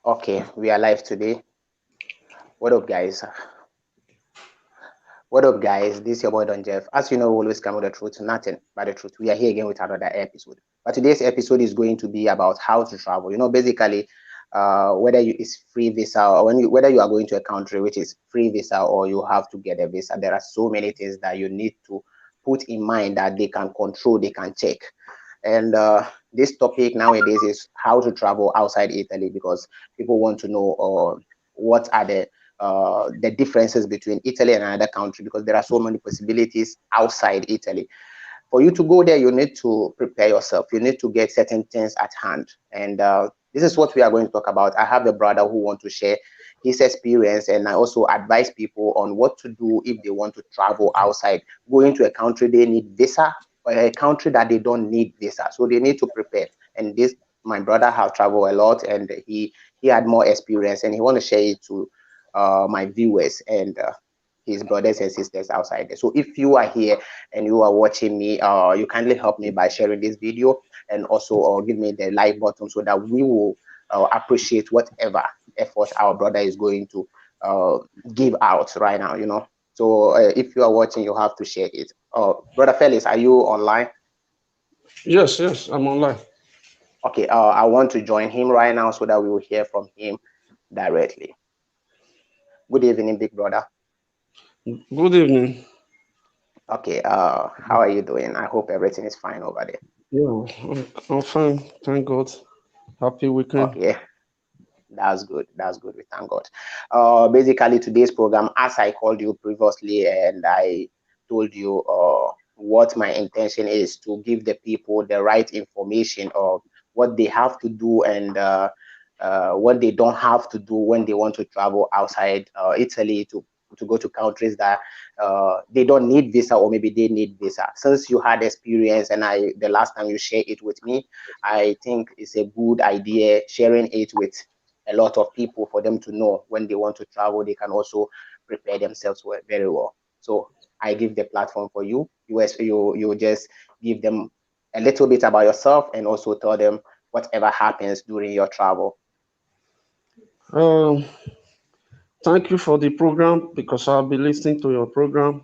Okay, we are live today. What up, guys? What up, guys? This is your boy Don Jeff. As you know, we always come with the truth, nothing but the truth. We are here again with another episode. But today's episode is going to be about how to travel. Basically, whether it's free visa or whether you are going to a country which is free visa or you have to get a visa. There are so many things that you need to put in mind that they can control, they can check. And this topic nowadays is how to travel outside Italy because people want to know what are the differences between Italy and another country because there are so many possibilities outside Italy. For you to go there, you need to prepare yourself. You need to get certain things at hand. And this is what we are going to talk about. I have a brother who wants to share his experience, and I also advise people on what to do if they want to travel outside. Going to a country they need visa, or a country that they don't need visa. So they need to prepare. And this, my brother have traveled a lot, and he had more experience, and he want to share it to my viewers and his brothers and sisters outside there. So if you are here and you are watching me, you kindly help me by sharing this video and also give me the like button so that we will appreciate whatever effort our brother is going to give out right now. So if you are watching, you have to share it. Brother Felix, are you online? Yes, I'm online. Okay, I want to join him right now so that we will hear from him directly. Good evening, big brother. Good evening. Okay, how are you doing? I hope everything is fine over there. Yeah, I'm fine. Thank God. Happy weekend. Okay, that's good. That's good. We thank God. Basically, today's program, as I called you previously, and I told you what my intention is to give the people the right information of what they have to do and what they don't have to do when they want to travel outside Italy to go to countries that they don't need visa or maybe they need visa. Since you had experience and the last time you shared it with me, I think it's a good idea sharing it with a lot of people for them to know when they want to travel, they can also prepare themselves very well. So I give the platform for you. You just give them a little bit about yourself and also tell them whatever happens during your travel. Um, Thank you for the program because I'll be listening to your program.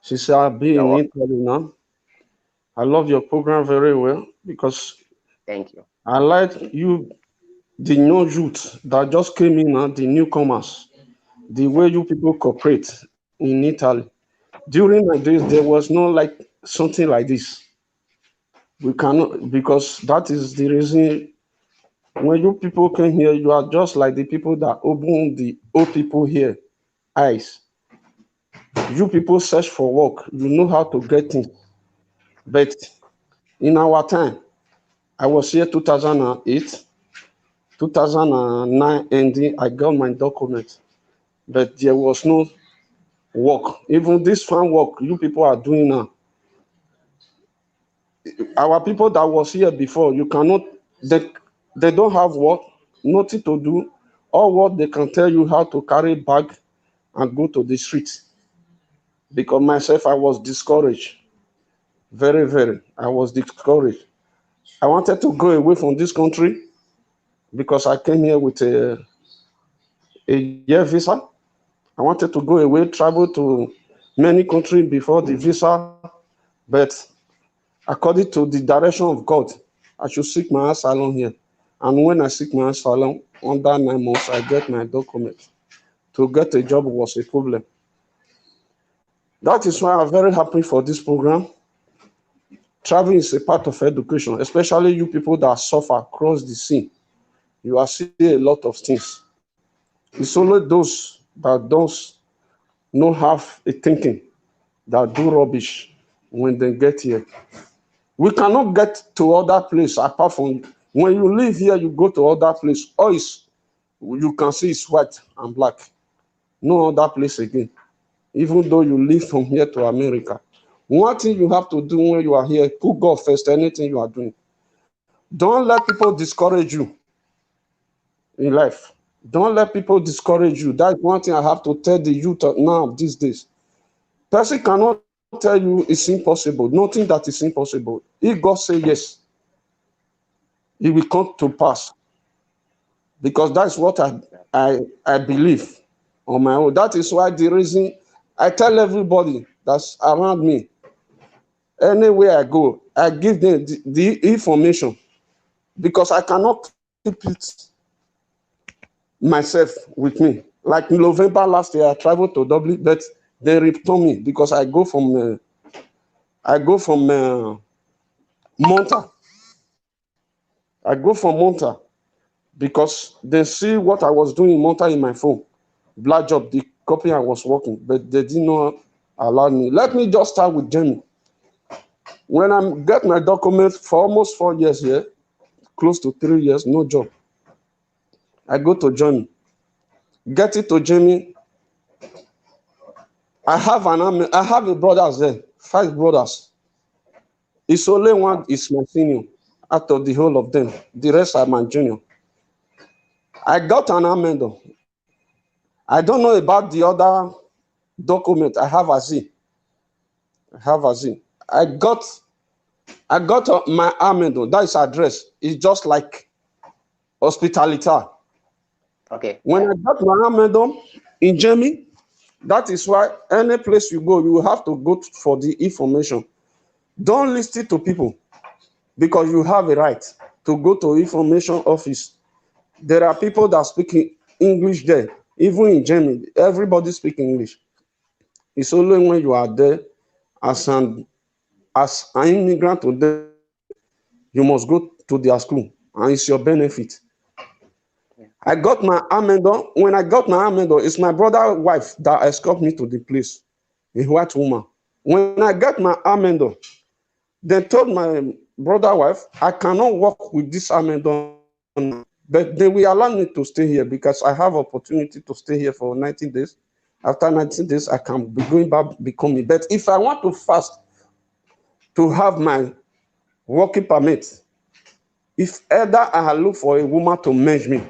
Since I'll be You're in welcome. Italy now, I love your program very well because Thank you. I like you, the new youth that just came in now, the newcomers, the way you people cooperate in Italy. During my days, there was no like something like this. We cannot because that is the reason when you people came here, you are just like the people that open the old people here eyes. You people search for work, you know how to get in. But in our time, I was here 2008, 2009 ending, I got my document. But there was no work. Even this farm work you people are doing now, our people that was here before, you cannot, they, they don't have work, nothing to do. All what they can tell you how to carry bag and go to the street. Because myself, I was discouraged. Very, very. I was discouraged. I wanted to go away from this country because I came here with a year visa. I wanted to go away, travel to many countries before the visa, but according to the direction of God, I should seek my asylum here. And when I seek my asylum, under 9 months, I get my document. To get a job was a problem. That is why I'm very happy for this program. Traveling is a part of education, especially you people that suffer across the sea. You are seeing a lot of things. It's only those that don't have a thinking that do rubbish when they get here. We cannot get to other place apart from when you live here, you go to other place. All is you can see is white and black. No other place again. Even though you live from here to America. One thing you have to do when you are here, put God first, anything you are doing. Don't let people discourage you in life. Don't let people discourage you. That's one thing I have to tell the youth now these days. Person cannot tell you it's impossible. Nothing that is impossible. If God say yes, it will come to pass. because that's what I believe on my own. That is why the reason I tell everybody that's around me, anywhere I go, I give them the information because I cannot keep it myself with me. Like in November last year, I traveled to Dublin, but they returned me because I go from Monta. I go from Monta because they see what I was doing in Monta in my phone. Black job, the company I was working, but they did not allow me. Let me just start with Jamie. When I get my documents for almost 4 years here, close to 3 years, no job. I go to Jamie. Get it to Jamie. I have a brothers there, 5 brothers. It's only one is my senior out of the whole of them. The rest are my junior. I got an amendment. I don't know about the other document. I have a Z. I got my amendment. That is address. It's just like hospitality. Okay. When I got my amendment in Germany, that is why any place you go, you will have to go for the information. Don't listen to people because you have a right to go to information office. There are people that speak English there, even in Germany. Everybody speaks English. It's only when you are there as an immigrant to them, you must go to their school, and it's your benefit. I got my amendo. When I got my amendo, it's my brother's wife that escorted me to the place, a white woman. When I got my amendo, they told my brother wife, I cannot work with this amendo, but they will allow me to stay here because I have opportunity to stay here for 19 days. After 19 days, I can be going back becoming. But if I want to fast to have my working permit, if either I look for a woman to manage me,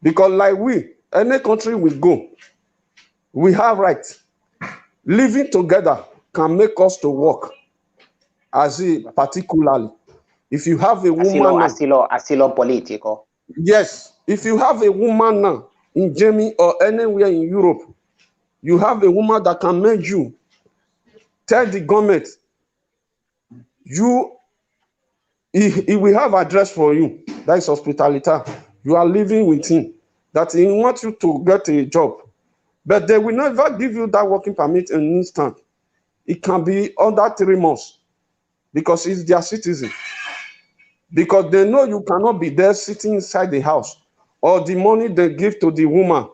because like any country we go, we have rights. Living together can make us to work, as it particularly. If you have a woman now, Asilo politico. yes, if you have a woman now in Germany or anywhere in Europe, you have a woman that can manage you. Tell the government, he will have address for you. That is hospitality. You are living with him. That he wants you to get a job. But they will never give you that working permit in an instant. It can be under 3 months because he's their citizen. Because they know you cannot be there sitting inside the house, or the money they give to the woman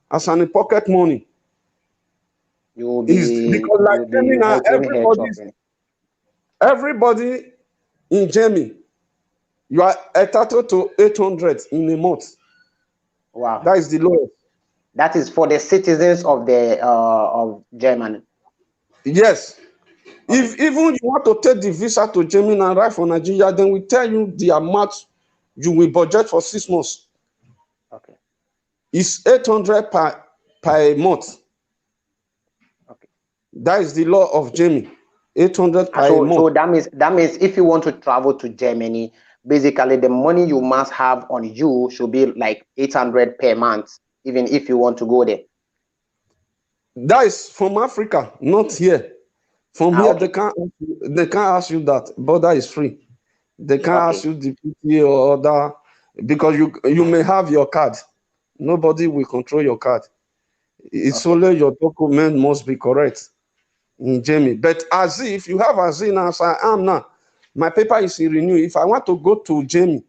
as an pocket money. You will Is be because like you'll be Germany now, inheriting her children. everybody in Germany, you are entitled to 800 in a month. Wow. That is the lowest. That is for the citizens of Germany. Yes. Okay. If even you want to take the visa to Germany and arrive from Nigeria, then we tell you the amount you will budget for 6 months. Okay. It's 800 per month. Okay. That is the law of Germany. 800 per So month. that means if you want to travel to Germany, basically the money you must have on you should be like 800 per month, even if you want to go there. That is from Africa, not here. From here, Okay. they can't ask you that. Border is free. They can't Okay. ask you the PTA or other because you may have your card. Nobody will control your card. It's Okay. only your document must be correct in Germany. But as if you have as in as I am now, my paper is in renew. If I want to go to Germany,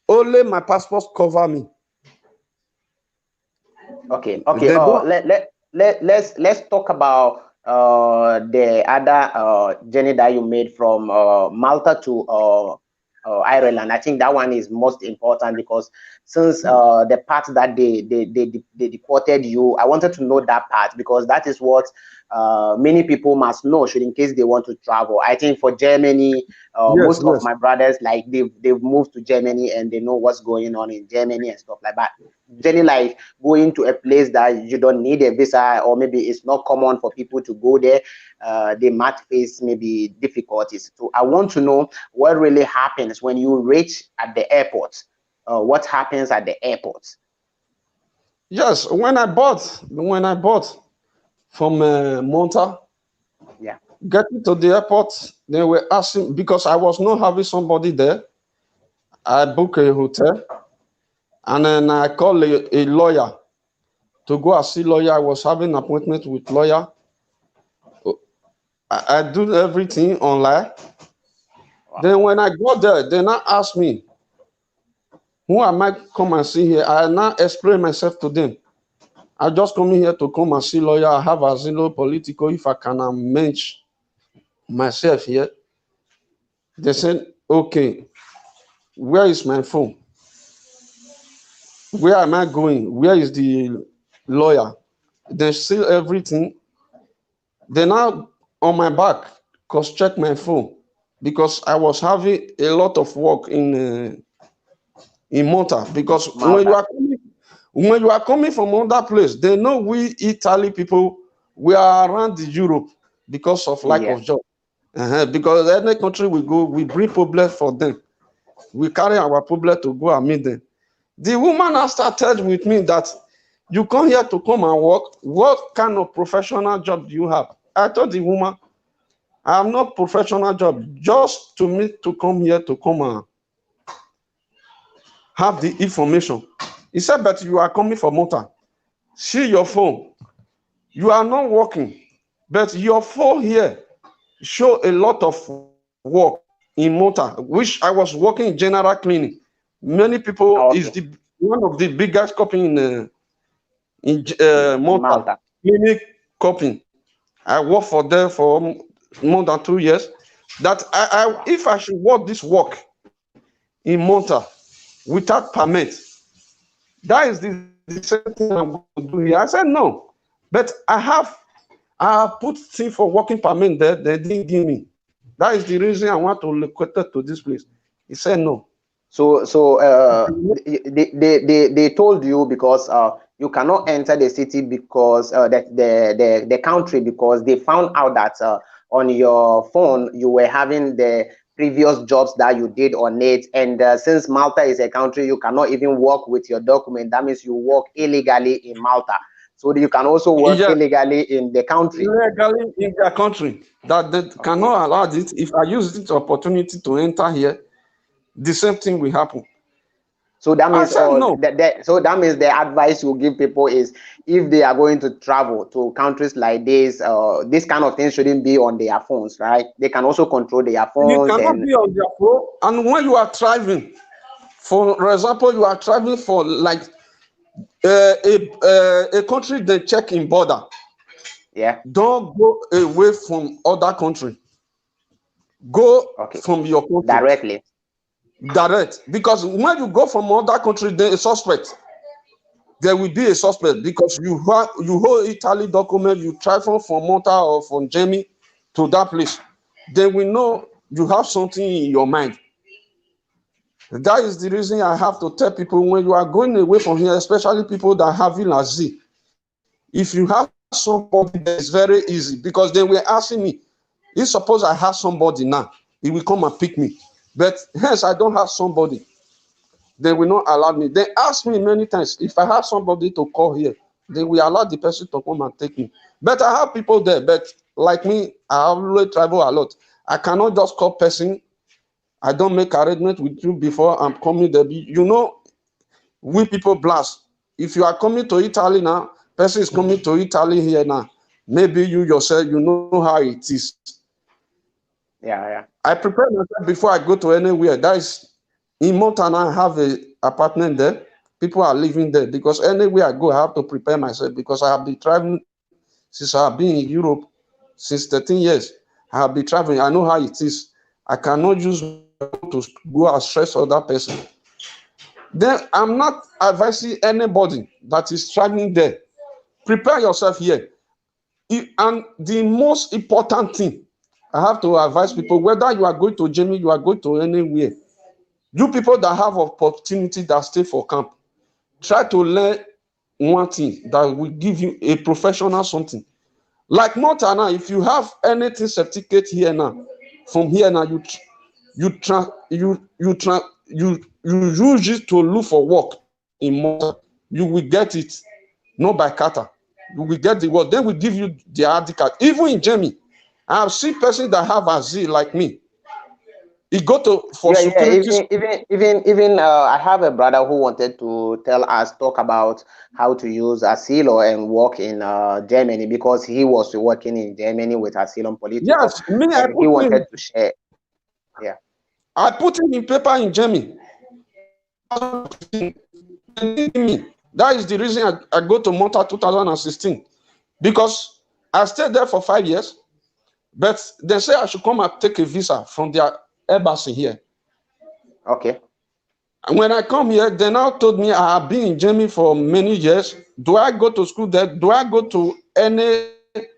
only my passport cover me. Okay. Okay. They don't. Let's talk about the other journey that you made from Malta to Ireland. I think that one is most important because since the part that they deported you, I wanted to know that part because that is what many people must know should in case they want to travel. I think for Germany, most of my brothers like they've moved to Germany and they know what's going on in Germany and stuff like that. Journey like going to a place that you don't need a visa or maybe it's not common for people to go there, they might face maybe difficulties. So I want to know what really happens when you reach at the airport. what happens at the airport? Yes, when I bought from Monta, Yeah. getting to the airport, they were asking because I was not having somebody there. I booked a hotel, and then I called a lawyer to go and see lawyer. I was having an appointment with lawyer. I do everything online. Wow. Then when I got there, they now asked me, who am I come and see here? I now explain myself to them. I just come here to come and see lawyer. I have asilo political. If I can amend myself here, they said, okay, where is my phone? Where am I going? Where is the lawyer? They seal everything. They now on my back, cause check my phone because I was having a lot of work in Malta. Because Malta. when you are coming from another place, they know we Italy people, we are around the Europe because of lack Yeah. of job. Because any country we go, we bring problem for them. We carry our problem to go and meet them. The woman has started with me that you come here to come and work. What kind of professional job do you have? I told the woman, I have no professional job, just to me to come here to come and have the information. He said, but you are coming for Malta. See your phone. You are not working, but your phone here show a lot of work in Malta, which I was working in general cleaning. Many people Okay. is the one of the biggest company in In Malta, Malta. clinic company. I worked for them for more than 2 years. That if I should work this work in Malta without permit, that is the same thing I'm going to do here. I said no, but I have put thing for working permit there. They didn't give me. That is the reason I want to locate to this place. He said no. So they told you because you cannot enter the city because the country, because they found out that on your phone you were having the previous jobs that you did on it, and since Malta is a country you cannot even work with your document. That means you work illegally in Malta. So you can also work Yeah, illegally in the country. legally in their country that they Okay. cannot allow it. If I use this opportunity to enter here, the same thing will happen. So that I means said no. so that means the advice you give people is if they are going to travel to countries like this kind of thing shouldn't be on their phones, right? They can also control their You phones cannot and be on their phone. And when you are traveling, for example, you are traveling for like a country they check in border. yeah. Don't go away from other country. Go Okay. from your country Directly. direct. Because when you go from other country, there is a suspect. There will be a suspect because you hold Italy document, you travel from Malta or from Germany to that place. They will know you have something in your mind. That is the reason I have to tell people when you are going away from here, especially people that have Z. If you have somebody there, it's very easy because they were asking me, if suppose I have somebody now, he will come and pick me. But hence I don't have somebody. They will not allow me. They ask me many times if I have somebody to call here, they will allow the person to come and take me. But I have people there. But like me, I always travel a lot. I cannot just call person. I don't make arrangement with you before I'm coming there. You know, we people blast. If you are coming to Italy now, person is coming to Italy here now. Maybe you yourself, you know how it is. Yeah, yeah. I prepare myself before I go to anywhere. That is in Montana. I have a apartment there. People are living there because anywhere I go, I have to prepare myself because I have been traveling since I have been in Europe since 13 years. I have been traveling. I know how it is. I cannot use my phone to go and stress other person. Then I'm not advising anybody that is traveling there. Prepare yourself here. And the most important thing, I have to advise people, whether you are going to Germany, you are going to anywhere, you people that have opportunity that stay for camp, try to learn one thing that will give you a professional something. Like Montana, if you have anything certificate here now, from here now, you use it to look for work in Malta, you will get it, not by Qatar. You will get the work. Then we give you the ID card. Even in Germany, I have seen persons that have Azil like me. He go to for Yeah, yeah. security. Even I have a brother who wanted to talk about how to use asilo and work in Germany, because he was working in Germany with asylum political, Yes, me, and he wanted to share. Yeah. I put him in paper in Germany. That is the reason I go to Malta 2016, because I stayed there for 5 years, but they say I should come and take a visa from their embassy here. Okay. And when I come here, they now told me I have been in Germany for many years. Do I go to school there? Do I go to do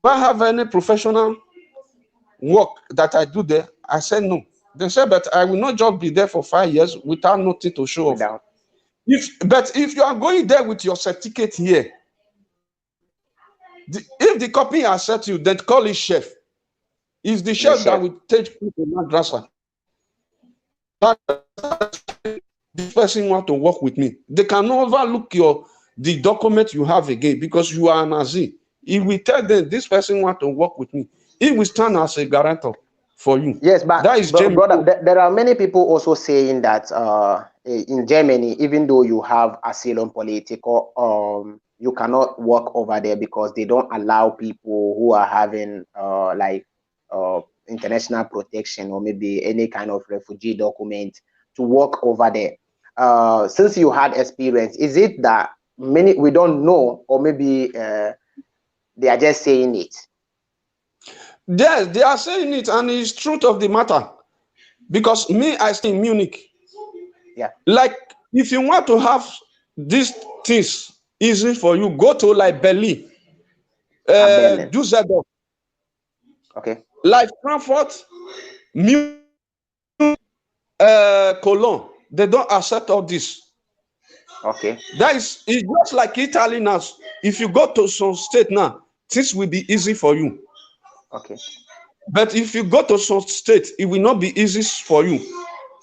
I have any professional work that I do there? I said no. They said, but I will not just be there for 5 years without nothing to show off. Without. But if you are going there with your certificate here, if the company accepts you, then call it chef. It's the chef that will take you to madrasa. This person want to work with me. They can overlook the document you have again because you are an Nazi. If we tell them this person want to work with me, it will stand as a guarantor for you. Yes, but that is brother, there are many people also saying that in Germany, even though you have asylum political, you cannot work over there because they don't allow people who are having international protection or maybe any kind of refugee document to work over there. Since you had experience, is it that many we don't know, or maybe they are just saying it? Yes, they are saying it, and it's truth of the matter. Because me, I stay in Munich. Yeah. Like, if you want to have these things easy for you, go to like Berlin, Berlin. Düsseldorf. Okay. Like Frankfurt, Munich, Cologne. They don't accept all this. Okay. It's just like Italy now. If you go to some state now, things will be easy for you. Okay. But if you go to some state, it will not be easy for you.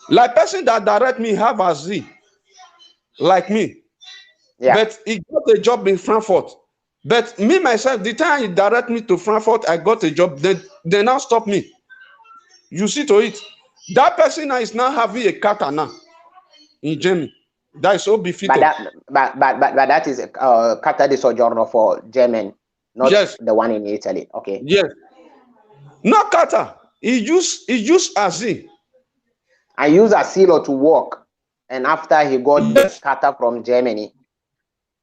Like person that direct me have a Z, like me. Yeah. But he got a job in Frankfurt. But me myself, the time he direct me to Frankfurt, I got a job. They now stop me. You see to it. That person now is now having a kata now in Germany. That is so befitting. But that is Carta di Soggiorno for German, not the one in Italy. Okay. Yes. Not kata. He used Azil. I use asilo to work, and after he got the kata from Germany.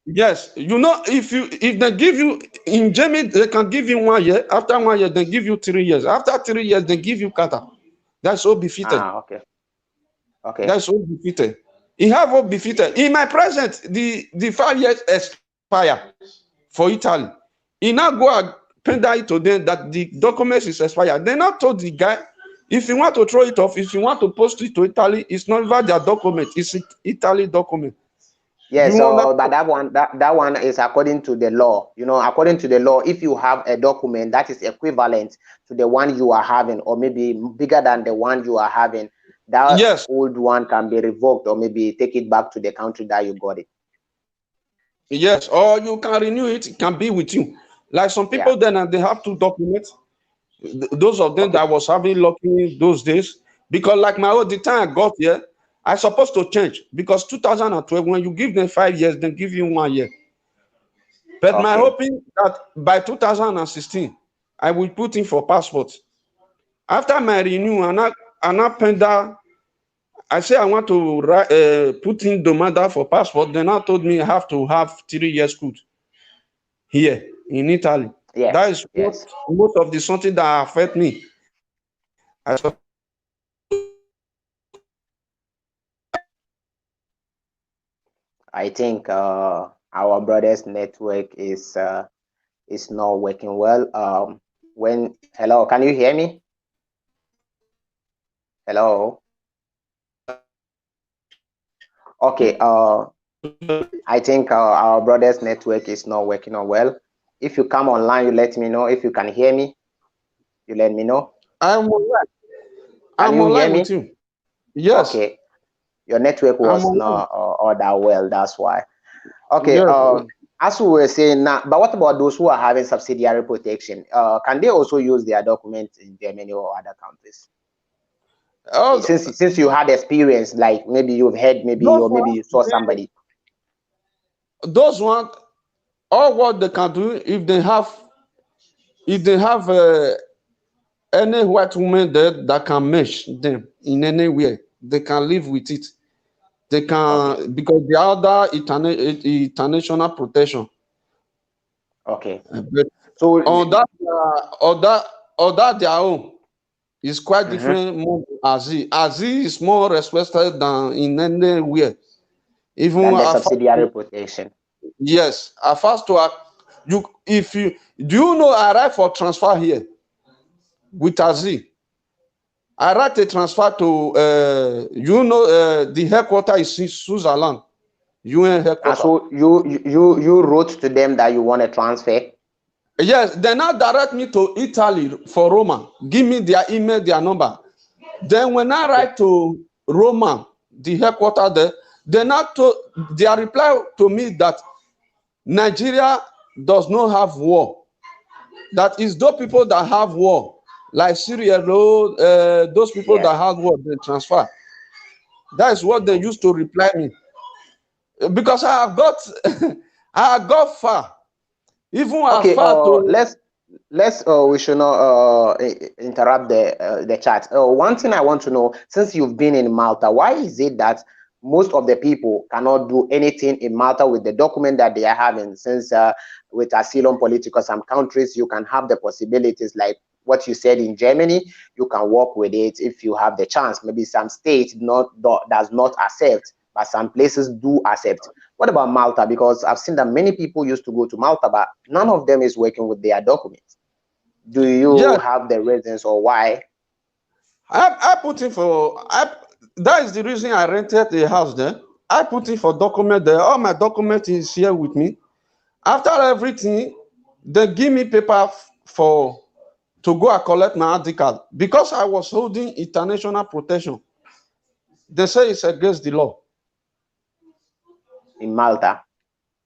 Yes, you know, if they give you in Germany, they can give you 1 year. After 1 year, they give you 3 years. After 3 years, they give you kata. That's all befitted. Okay. Okay. That's all befitted. He have all befitted. In my present, the 5 years expire for Italy. He now go and pender it to them that the document is expired. They now told the guy, if you want to throw it off, if you want to post it to Italy, it's not about their document. It's an Italy document. Yeah, so but that one is according to the law. You know, according to the law, if you have a document that is equivalent to the one you are having, or maybe bigger than the one you are having, that old one can be revoked, or maybe take it back to the country that you got it. Yes, or you can renew it. It can be with you. Like some people then they have to document. Those of them that was having lucky those days, because like the time I got here, I supposed to change because 2012, when you give them 5 years, they give you 1 year. But my hoping that by 2016, I will put in for passport. After my renew and I pender, I say I want to put in demand for passport. Then I told me I have to have 3 years school here in Italy. Yes. That is most of the something that affect me. I think our brother's network is not working well. Hello, can you hear me? Hello. Okay. I think our brother's network is not working well. If you come online, you let me know. If you can hear me, you let me know. I'm online. I'm online with you. Yes, Okay, your network I'm was online. not all that well. That's why. Okay. Yes. As we were saying now, but what about those who are having subsidiary protection? Can they also use their documents in Germany or other countries? Oh, Since you had experience, like maybe you've heard, maybe those or maybe one, you saw somebody. those one, all what they can do if they have any white woman there that can mesh them in any way, they can live with it. They Okay. can because the other international protection. Okay. But So. on that, on that their own is quite Mhm. different. More Azi, Azi is more respected than in anywhere. Even Than the as far subsidiary protection. yes, as far to you, if you do you know I write for transfer here with Azi. I write a transfer to the headquarters is in Switzerland, UN And headquarters. so you wrote to them that you want a transfer. Yes, they now direct me to Italy for Roma. Give me their email, their number. Then when I Okay. write to Roma, the headquarters there, they now to their reply to me that Nigeria does not have war. That is those people that have war, like Syria, those people Yes. that have war, they transfer. That is what they used to reply me. Because I have got I have got far, even as Okay. far to Let's we should not interrupt the chat. One thing I want to know, since you've been in Malta, why is it that most of the people cannot do anything in Malta with the document that they are having? Since with asylum political, some countries you can have the possibilities like what you said in Germany, you can work with it if you have the chance. Maybe some states does not accept, but some places do accept. What about Malta? Because I've seen that many people used to go to Malta, but none of them is working with their documents. Do you yes, have the reasons or why? I put in for that is the reason I rented a house there. I put in for document there. All my document is here with me. After everything, they give me paper for to go and collect my ID card because I was holding international protection. They say it's against the law. In Malta?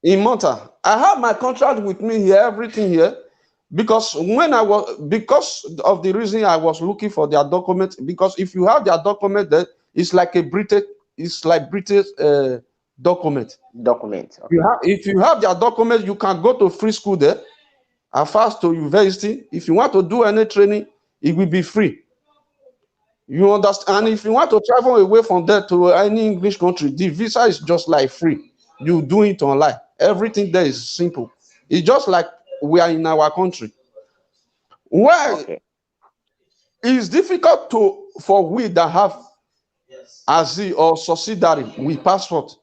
In Malta, I have my contract with me here, everything here, because because of the reason I was looking for their document. Because if you have their document, there, it's like British document. Document. Okay. If you have their document, you can go to free school there, and fast to university. If you want to do any training, it will be free. You understand? And if you want to travel away from there to any English country, the visa is just like free. You do it online. Everything there is simple. It's just like we are in our country. Well, Okay. it's difficult for we that have ASI or subsidiary with passport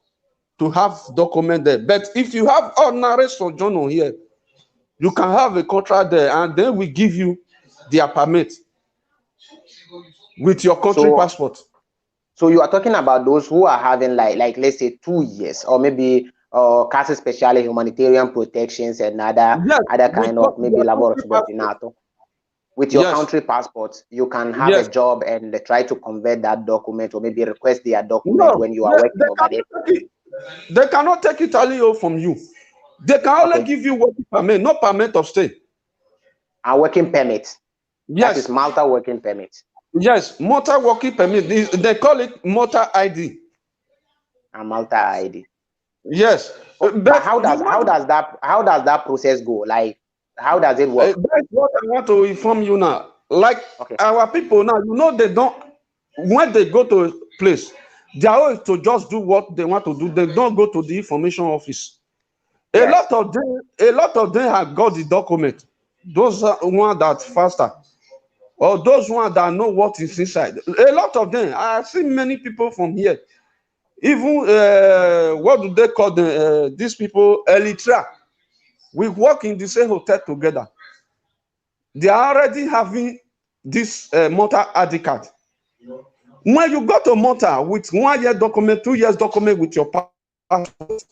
to have document there. But if you have ordinary sojourner here, you can have a contract there, and then we give you their permit with your country So passport. so you are talking about those who are having like let's say 2 years or maybe cases speciale humanitarian protections and Yes, other with kind of maybe your labor country passport. subordinato. With your Yes, country passport, you can have a yes. job and try to convert that document or maybe request their document No, when you are working they over there. cannot take it. They cannot take Italy from you. They can only Okay. give you working permit, not permit of stay. A working permit. That is Yes, Malta working permit yes. Motor working permit. They call it motor ID. and Malta ID. Yes, But but you want. how does that process go? Like how does it work? That's what I want to inform you now. Like Okay. our people now, they don't. When they go to a place, they are always to just do what they want to do. They don't go to the information office. Yes. A lot of them have got the document. Those are one that faster, or those one that know what is inside. A lot of them. I have seen many people from here. Even what do they call these people? Elytra. We work in the same hotel together. They are already having this motor ID card. When you go to motor with 1 year document, 2 years document with your passport,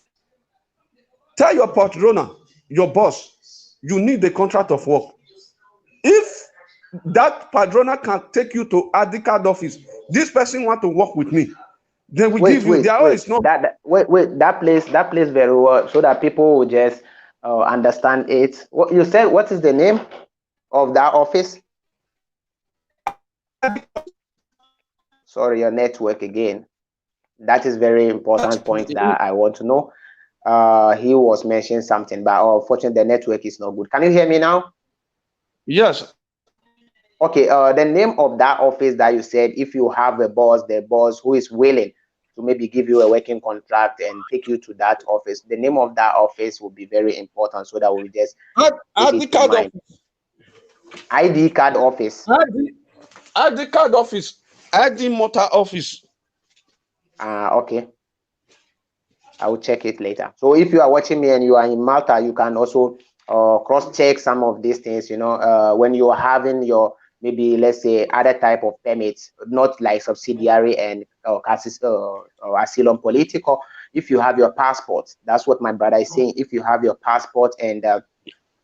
tell your patrona, your boss, you need the contract of work. If that padrona can take you to ID card office this person want to work with me, they will Wait, give you. Their own is not. wait, that plays very well so that people will just understand it. What you said? What is the name of that office? Sorry, your network again. That is very important point that I want to know. He was mentioning something, but unfortunately the network is not good. Can you hear me now? Yes. Okay. The name of that office that you said, if you have a boss, the boss who is willing to maybe give you a working contract and take you to that office, the name of that office will be very important so that we'll just ID card office. ID card office. ID card office. ID motor office. Okay. I will check it later. So if you are watching me and you are in Malta, you can also cross-check some of these things. When you are having your maybe let's say other type of permits, not like subsidiary and asylum political. If you have your passport, that's what my brother is saying. If you have your passport and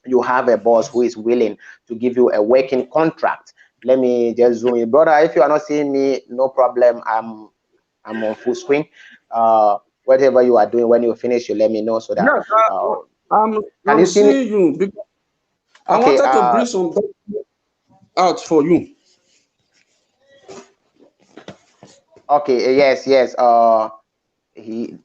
you have a boss who is willing to give you a working contract. Let me just zoom in, brother. If you are not seeing me, no problem. I'm on full screen. Whatever you are doing, when you finish, you let me know so that. Yes, can you see seeing me? you because I Okay. wanted to bring some out for you. Okay. Yes. Yes.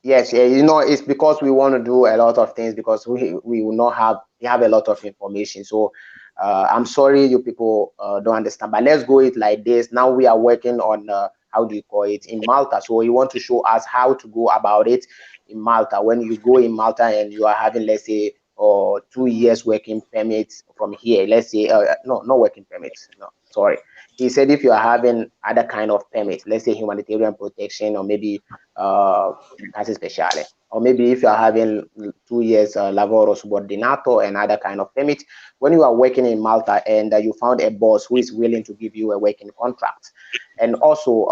Yes. It's because we want to do a lot of things because we will not have a lot of information. So I'm sorry you people don't understand, but let's go it like this. Now we are working on how do you call it in Malta. So you want to show us how to go about it in Malta. When you go in Malta and you are having, let's say, 2 years working permits from here, let's say, no, not working permits. No, sorry. He said if you are having other kind of permits, let's say humanitarian protection or maybe case speciale, or maybe if you are having 2 years lavoro subordinato and other kind of permit, when you are working in Malta and you found a boss who is willing to give you a working contract, and also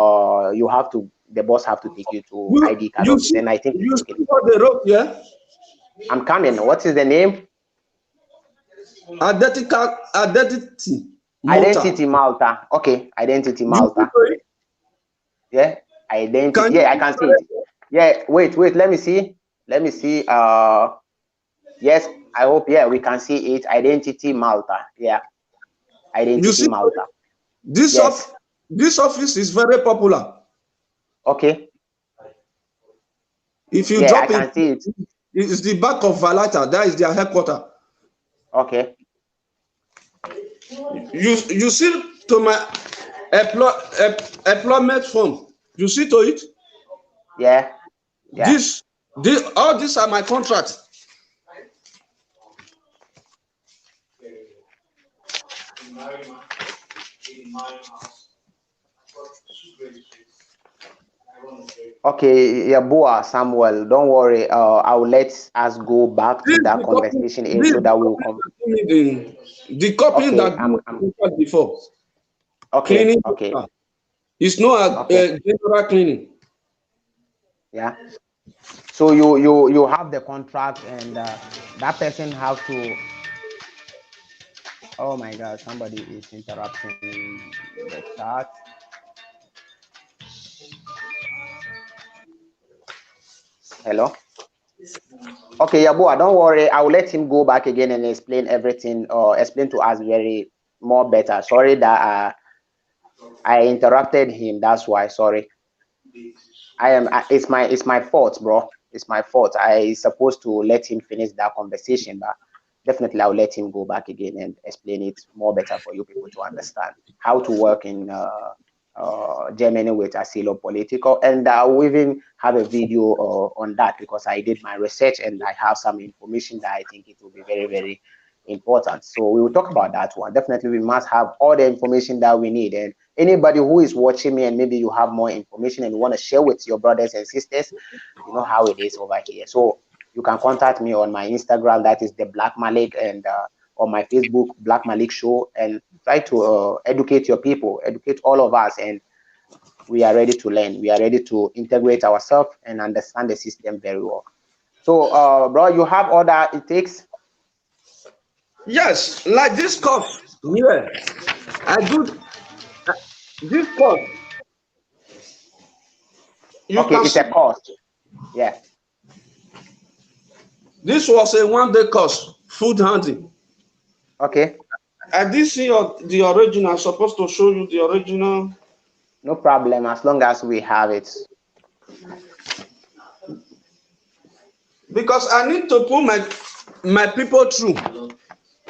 the boss have to take you to ID card office. And I think you see what they wrote here? I'm coming. What is the name? Identity Malta. Okay, Identity Malta. Yeah, identity. Yeah, I can see it. Yeah, wait, let me see. Yes, I hope, yeah, we can see it. Identity Malta. Yeah, Identity Malta. This office is very popular. Okay. If you drop it, see it. It's the back of Valata. That is their headquarters. Okay. You see to my employment form. You see to it? Yeah. All these are my contracts. Okay, Yabua Samuel, don't worry. I will let us go back to that conversation so that we will come. The copy that I'm before. Okay. Cleaning. Okay. It's not a general cleaning. Yeah. So you have the contract and that person have to. Oh my God! Somebody is interrupting the chat. Hello. Okay, Yabua, don't worry. I will let him go back again and explain everything or explain to us very more better. Sorry that I interrupted him. That's why. Sorry. It's my fault, bro. It's my fault. I supposed to let him finish that conversation, but definitely I'll let him go back again and explain it more better for you people to understand how to work in Germany with asylum political. And I'll even have a video on that because I did my research and I have some information that I think it will be very, very important. So we will talk about that one. Definitely we must have all the information that we need. And anybody who is watching me and maybe you have more information and you want to share with your brothers and sisters, you know how it is over here. So you can contact me on my Instagram, that is the Black Malik, and on my Facebook, Black Malik Show, and try to educate your people, educate all of us. And we are ready to learn. We are ready to integrate ourselves and understand the system very well. So, bro, you have all that it takes? Yes, like this course. Yeah, I do this course. You Okay, can it's see a cost. Yeah. this was a 1 day course, food handling. Okay. I did see the original. I'm supposed to show you the original. No problem, as long as we have it. Because I need to put my people through.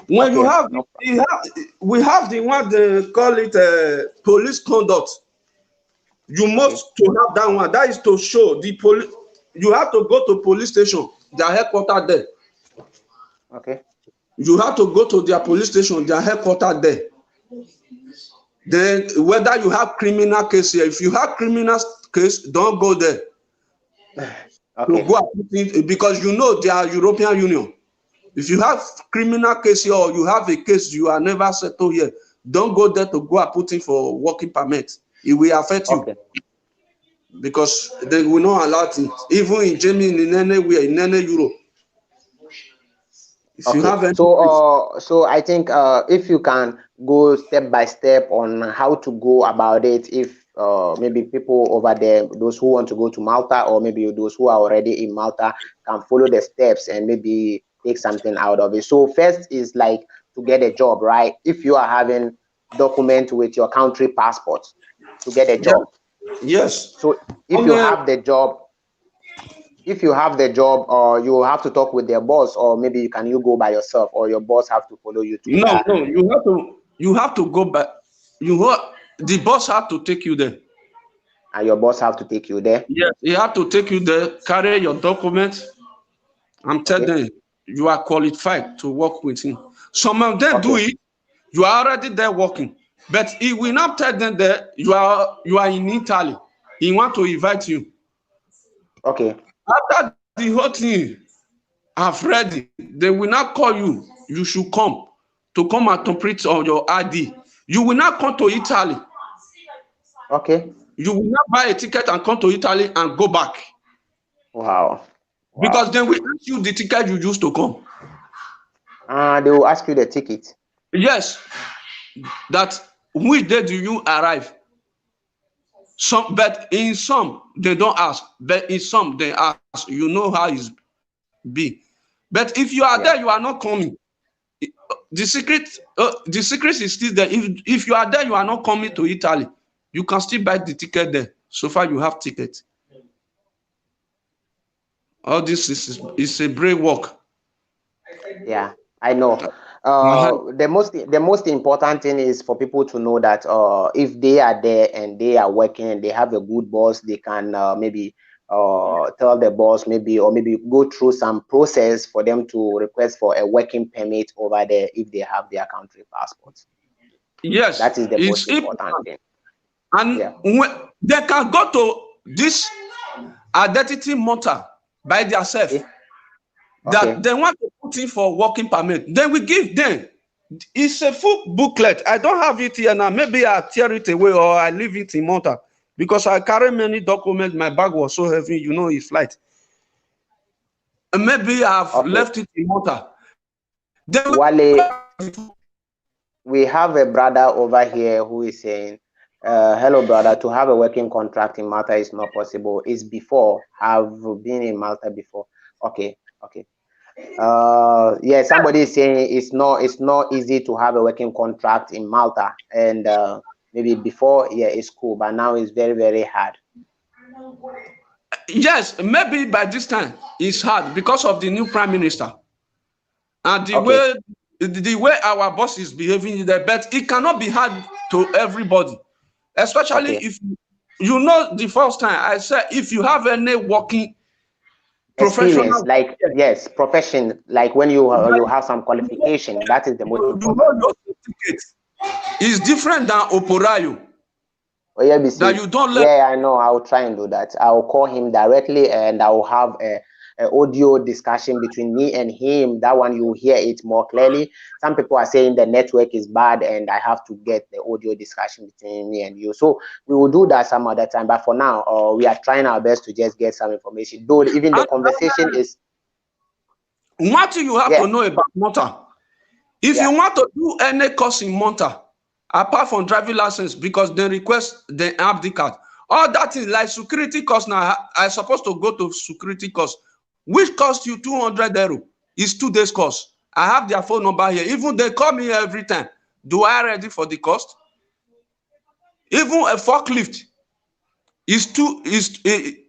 When Okay. we have the one they call it police conduct. You Okay. must to have that one. That is to show the police. You have to go to police station, their headquarters there. Okay. You have to go to their police station, their headquarters there. Then whether you have criminal case here, if you have criminal case, don't go there. Okay. To go because you know they are European Union. If you have criminal case here or you have a case you are never settled here, don't go there to go and put in for working permit. It will affect you. Okay. Because they will not allow it. Even in Germany, in anywhere, in any Europe. If you Okay. have any So I think if you can go step by step on how to go about it, if maybe people over there, those who want to go to Malta, or maybe those who are already in Malta, can follow the steps and maybe take something out of it. So first is like to get a job, right? If you are having document with your country passport to get a job. yes. So if you have the job, you will have to talk with their boss, or maybe you go by yourself, or your boss have to follow you to No, that. no, you have to go back. The boss have to take you there. And your boss have to take you there. Yes, he have to take you there, carry your documents, and tell Okay. them you are qualified to work with him. Some of them do Okay. it, you are already there working. But he will not tell them that you are in Italy. He want to invite you. Okay. After the whole thing have ready, they will not call you. You should come and complete on your ID. You will not come to Italy. Okay. You will not buy a ticket and come to Italy and go back. Wow. Because Wow. then we ask you the ticket you used to come. They will ask you the ticket. Yes, that which day do you arrive? But in some they don't ask. But in some they ask. You know how it's be. But if you are there, Yeah. you are not coming. The secret is still there. If you are there, you are not coming to Italy. You can still buy the ticket there. So far, you have ticket. All this is a brave work. Yeah, I know. The most important thing is for people to know that if they are there and they are working and they have a good boss, they can maybe tell the boss, maybe, or maybe go through some process for them to request for a working permit over there if they have their country passports. Yes, That is the most it's important important. thing. And Yeah. when they can go to this identity mortar by themselves Okay. that Okay. they want to put in for working permit, then we give them. It's a full booklet. I don't have it here now. Maybe I tear it away or I leave it in Malta because I carry many documents. My bag was so heavy, it's light. And maybe I've Okay. left it in Malta. Wale, we have a brother over here who is saying, hello brother, to have a working contract in Malta is not possible. It's before. Have been in Malta before. Okay. Okay. Yeah, somebody is saying it's not easy to have a working contract in Malta, and maybe before, yeah, it's cool, but now it's very, very hard. Yes, maybe by this time it's hard because of the new prime minister and Okay. the way our boss is behaving there. But it cannot be hard to everybody, especially Okay. if the first time I said if you have any working Experience, professional, like, yes, profession, like when you have some qualification, that is the most you important. know your certificate is different than Oporayo Oh, yeah, that BC. you don't let. Yeah, I know. I'll try and do that. I'll call him directly and I'll have a audio discussion between me and him. That one, you hear it more clearly. Some people are saying the network is bad and I have to get the audio discussion between me and you. So we will do that some other time. But for now, we are trying our best to just get some information. Though even the And conversation is, what you have yeah, to know about Malta. If you yeah, want to do any course in Malta, apart from driving license, because they request the ID card, All that is like security cost. Now I supposed to go to security cost, which cost you 200 euro. Is 2 days cost. I have their phone number here. Even they call me every time. Do I ready for the cost? Even a forklift is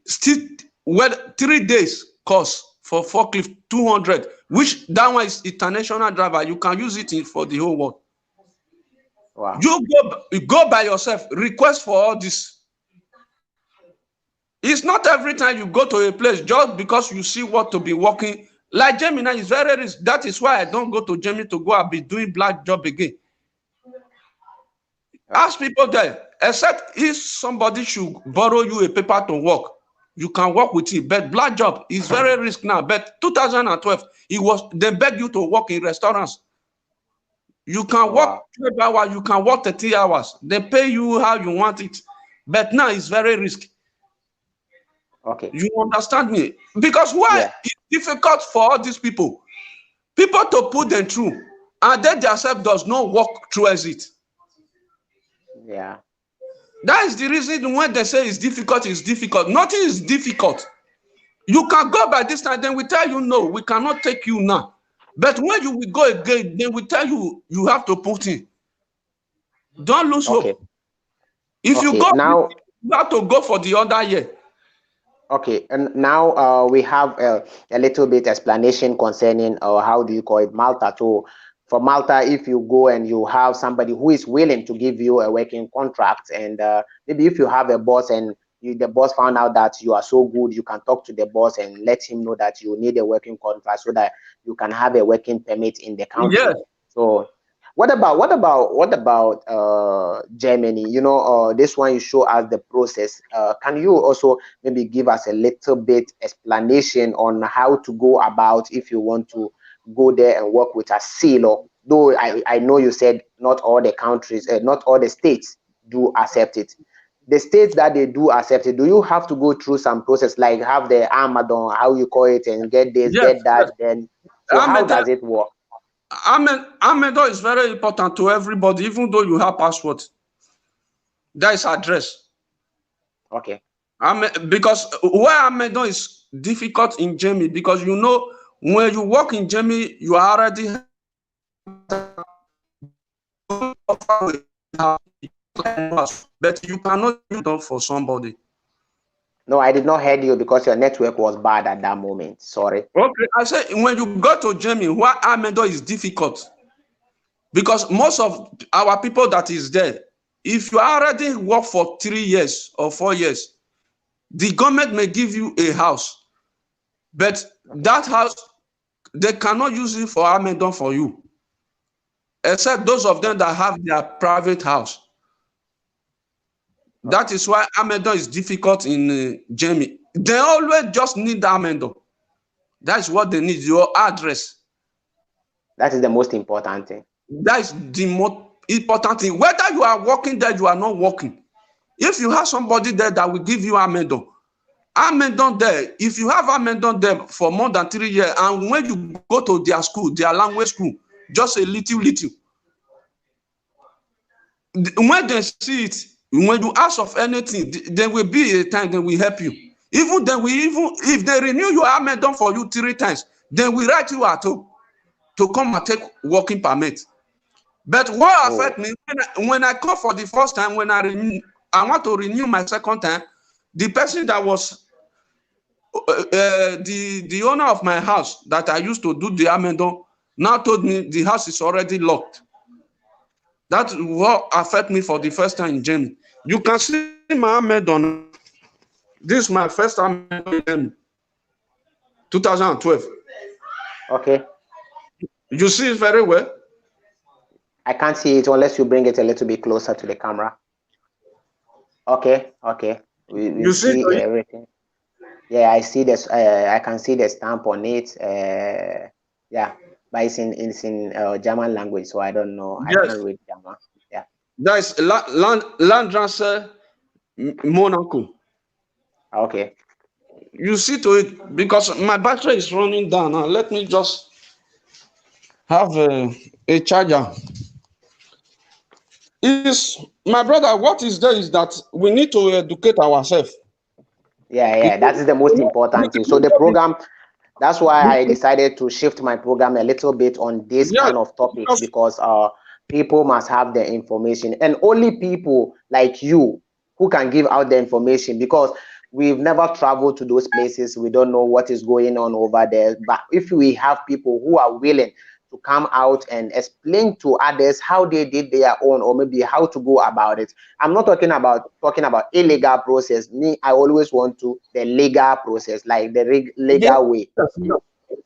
still well 3 days cost for forklift 200, which that one is international driver. You can use it for the whole world. Wow. You go by yourself, request for all this. It's not every time you go to a place just because you see what to be working. Like Gemini is very risky. That is why I don't go to Gemini to go and be doing black job again. Ask people there, except if somebody should borrow you a paper to work, you can work with it. But black job is very risky now. But 2012, they beg you to work in restaurants. You can work 12 hours, you can work 30 hours. They pay you how you want it. But now it's very risky. Okay. You understand me? Because why it's difficult for all these people to put them through, and they themselves does not work towards it. Yeah. That is the reason when they say it's difficult, it's difficult. Nothing is difficult. You can go by this time, then we tell you no, we cannot take you now. But when you will go again, then we tell you you have to put in. Don't lose hope. If you go now, you have to go for the other year. Okay, and now we have a little bit explanation concerning how do you call it, Malta. So for Malta, if you go and you have somebody who is willing to give you a working contract, and maybe if you have a boss and the boss found out that you are so good, you can talk to the boss and let him know that you need a working contract so that you can have a working permit in the country. Yes. So what about Germany? You know, this one you show us the process. Can you also maybe give us a little bit explanation on how to go about if you want to go there and work with a sealer? Though I know you said not all the countries, not all the states do accept it. The states that they do accept it, do you have to go through some process like have the Armadan, how you call it, and get this, get that? Then so how does it work? Armadan is very important to everybody, even though you have passport. That is address. Okay. Because why Armadan is difficult in Germany, because you know when you work in Germany, you are already but you cannot do that for somebody. No, I did not hear you because your network was bad at that moment. Sorry. Okay, I said when you go to Germany, why Armadan is difficult? Because most of our people that is there, if you already work for 3 years or 4 years, the government may give you a house, but that house, they cannot use it for Armadan for you, except those of them that have their private house. That is why Armadan is difficult in Germany. They always just need Armadan. That's what they need, your address. That is the most important thing. That is the most important thing. Whether you are working there, you are not working. If you have somebody there that will give you Armadan there, if you have Armadan there for more than 3 years, and when you go to their school, their language school, just a little, when they see it, when you ask of anything, there will be a time they will help you. Even if they renew your Armadan for you 3 times, they will write you at home to come and take working permit. But what affect me when I come for the first time, when I want to renew my second time, the person that was the owner of my house that I used to do the Armadan now told me the house is already locked. That's what affect me for the first time in Germany. You can see my Armadan. This is my first Armadan in 2012. Okay. You see it very well? I can't see it unless you bring it a little bit closer to the camera. Okay. We see everything. Yeah, I see this. I can see the stamp on it. Yeah, but it's in German language, so I don't know. Yes. I can't read German. Yeah. That is Landstraße Monaco. Okay. You see to it because my battery is running down. Now let me just have a charger. Is my brother, what is there is that we need to educate ourselves. Yeah, that is the most important thing. So the program, that's why I decided to shift my program a little bit on this Yes, kind of topics, because because people must have the information, and only people like you who can give out the information, because we've never traveled to those places. We don't know what is going on over there. But if we have people who are willing to come out and explain to others how they did their own, or maybe how to go about it. I'm not talking about illegal process. Me, I always want to the legal process, like the yes, legal way. yes, yes.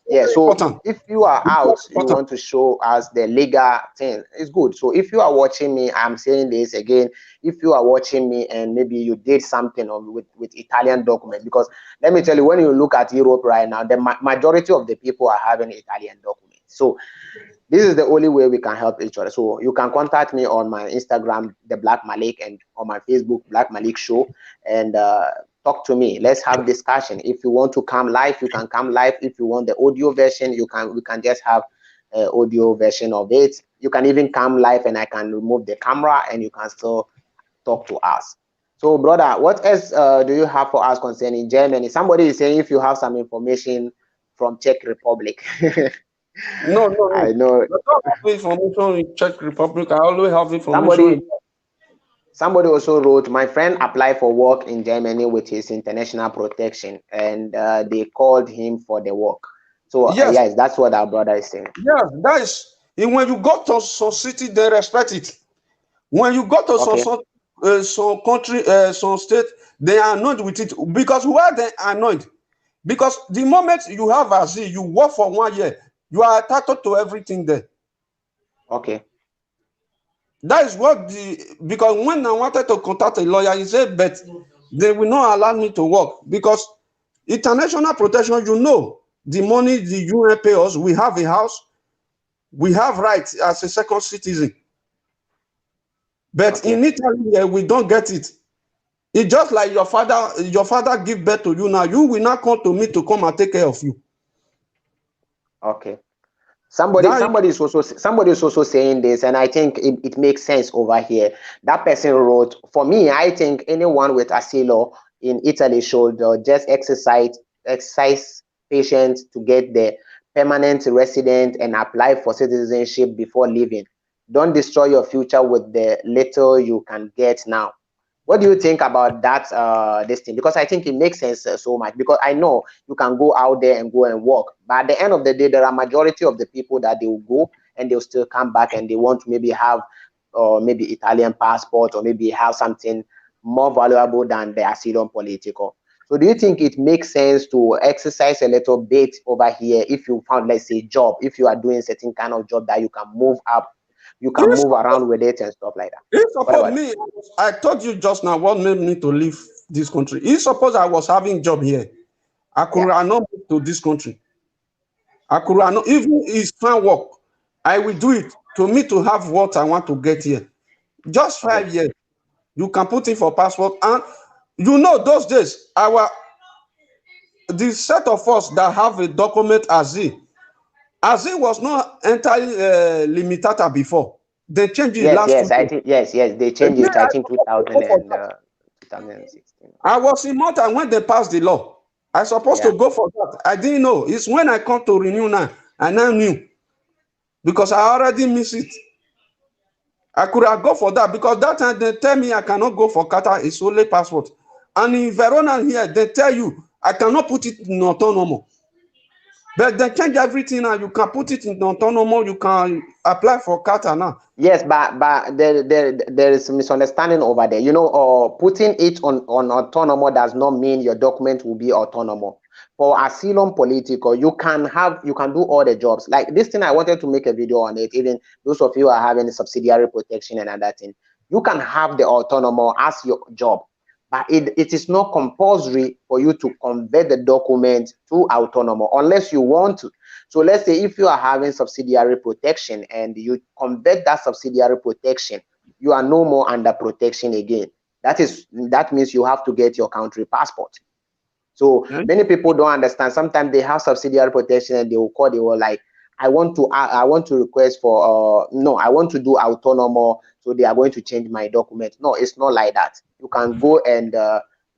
Yeah, Very so important. if you are It's very out, you important. want to show us the legal thing, it's good. So if you are watching me, I'm saying this again, if you are watching me and maybe you did something with Italian document, because let me tell you, when you look at Europe right now, the majority of the people are having Italian documents. So this is the only way we can help each other. So you can contact me on my Instagram, the Black Malik, and on my Facebook, Black Malik Show, and talk to me. Let's have discussion. If you want to come live, you can come live. If you want the audio version, we can just have audio version of it. You can even come live, and I can remove the camera, and you can still talk to us. So, brother, what else do you have for us concerning Germany? Somebody is saying if you have some information from Czech Republic. No, no, no. I know I don't have information in Czech Republic. I always have information in. somebody somebody also wrote, my friend applied for work in Germany with his international protection, and they called him for the work. So Yes, yes, that's what our brother is saying. yes, that is. And when you go to some city, they respect it. When you go to Okay, some country, some state, they are annoyed with it because where they are annoyed, because the moment you have a Z, you work for 1 year, you are entitled to everything there. okay, That is what the because when I wanted to contact a lawyer, he said, but they will not allow me to work because international protection, the money the UN pay us, we have a house, we have rights as a second citizen. But okay, in Italy, we don't get it. It's just like your father give birth to you now. You will not come to me to come and take care of you. okay. Somebody, That somebody is also saying this, and I think it makes sense over here. That person wrote, for me, I think anyone with asylum in Italy should just exercise patience to get the permanent resident and apply for citizenship before leaving. Don't destroy your future with the little you can get now. What do you think about that this thing? Because I think it makes sense so much, because I know you can go out there and go and work, but at the end of the day, there are majority of the people that they will go and they'll still come back, and they want to maybe have maybe Italian passport, or maybe have something more valuable than the asylum political. So do you think it makes sense to exercise a little bit over here if you found, let's say, job, if you are doing certain kind of job that you can move up, you can if move suppose, around with it and stuff like that? if What suppose about me, I told you just now what made me to leave this country. If suppose I was having job here, I that? could have not moved to this country. I could have not, even it's fine work. I will do it to me to have what I want to get here. Just Okay. 5 years. You can put in for passport, and those days, the set of us that have a document as it was not entirely limited before. They changed it Yes, last two yes, I years. think yes, they Again, changed it. I I think supposed to go 2000 for and that. 2016. I was in Malta when they passed the law. I supposed to Yeah. go for that. I didn't know. It's when I come to renew now. I now knew because I already missed it. I could have go for that because that time they tell me I cannot go for Qatar. It's only passport. And in Verona here, they tell you I cannot put it in autonomous. But they change everything now. You can put it in autonomous. You can apply for Qatar now. Yes, but there is misunderstanding over there. Putting it on autonomous does not mean your document will be autonomous. For asylum political, you can do all the jobs. Like this thing, I wanted to make a video on it. Even those of you are having subsidiary protection and other thing, you can have the autonomous as your job, but it is not compulsory for you to convert the document to autonomous unless you want to. So let's say if you are having subsidiary protection and you convert that subsidiary protection, you are no more under protection again. That means you have to get your country passport. So Eh? many people don't understand. Sometimes they have subsidiary protection and they will like, I want to request for no, I want to do autonomous, so they are going to change my document. No, it's not like that. You can go and